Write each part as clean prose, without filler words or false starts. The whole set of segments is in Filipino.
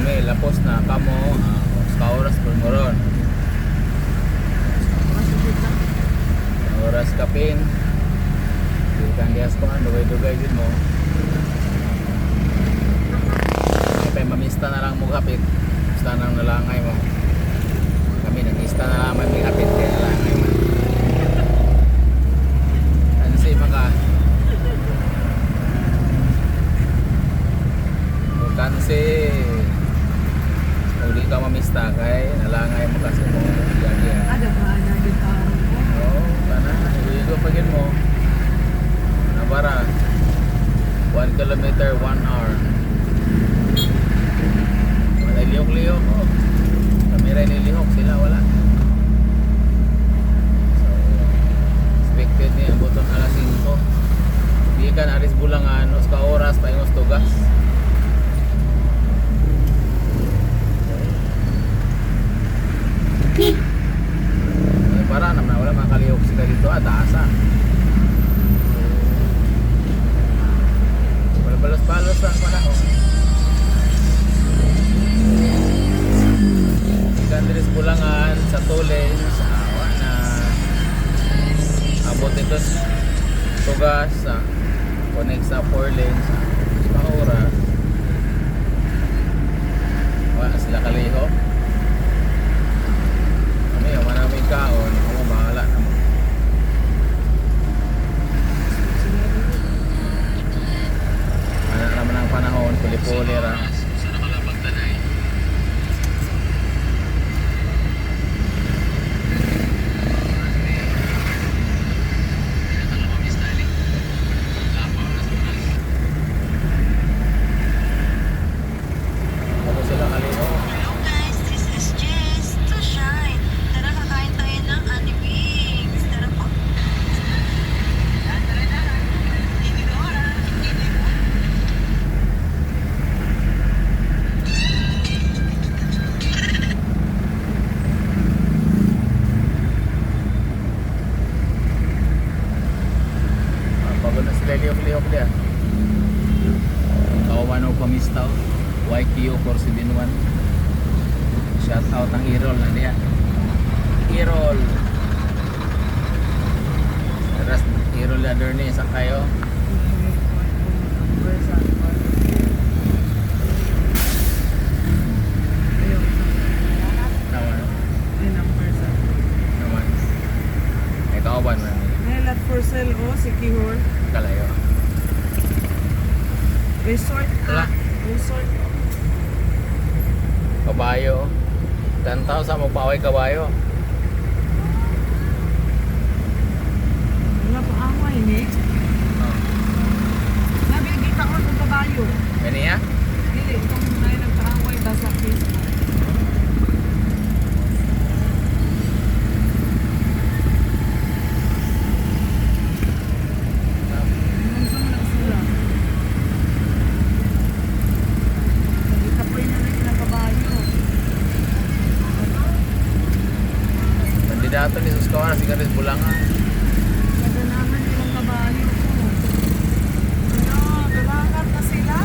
kami lapos na kamo sa oras per moron. Oras kapin. Di kan dias ko dugay-dugay gid mo. Kaya mamista na lang mo kapit. Basta nang nalangay mo. Kami nag-ista na lang may kapit kaya nalangay mo. Ano si maka? Kansi uli ka mamista kay nalangay mo kasi mo yan. Ada ba na dito? Oo, kana igo pagin mo. Nabara 1 kilometer 1 hour. Wala lihok-lihok oh. Kamera nilihok sila wala. So expected niya buton alas 5. Di kan aris bulangan os ka oras paingos tugas. Para naman wala makalihok sila dito at taasa. Wala balos-balos lang panahon. Gandres Bulangan sa Tulen sa awa na abot ito tugas sa connect sa 4 lanes sa oras. Wala sila kalihok. Maraming kaon, ako bahala naman. Ano naman ang panahon, puli-puli ra. Ako sila kalino. Hello guys, this is Jess to Shine. Tara, kakain tayo ng Annie Wings. Tara po. Tara na. Inidora. Pagod na sila lihok-lihok diya. Kawaman o pamistaw. YQ 471. Shout out ang Irol na diya. Irol. Ras Irol ladder ni sa kayo. Naman. Naman. Ay kawaban man. Nelat for sale o si Kihor. Kalayo. Resort Wala. Resort. Kabayo. Tantaw sa magpaway kabayo. Wala pa away ni. Oh. Nabigi ka on ang kabayo. Kaniya? Dili itong may nagkaaway ba sa Facebook. Kandidato ni Suskawara si Garis Bulangan. Nadanahan yung kabayo ko. Ano, galangat na sila.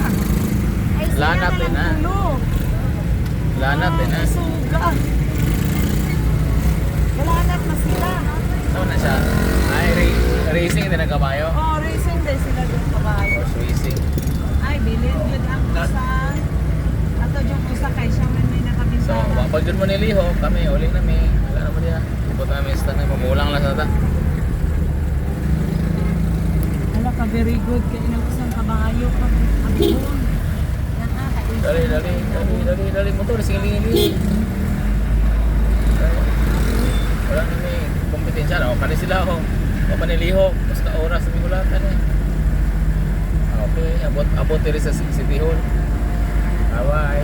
Ay, sila Lanat din, lang ah. tulog. Lanat din ha. Suga. Galangat na sila. Saan na siya? Ay, racing din ang kabayo. Oh, racing day sila yung kabayo. Horse racing. Ay, bilhin yun ang isa. Ato yung isa kay siya may So, nakabintana. wapag dun mo niliho, kami, uli na may. Wala naman diya. Ipot namin sa tanay, mamulang lang sa ta. Wala ka, very good. Kaya inang kabayo ka. Abihon. Dali, motor, sige lingi. Wala na may kompetensya na. O, kani sila ako. O, paniliho. Basta oras sa mingulatan eh. Okay, abot diri sa City Hall. Bye-bye.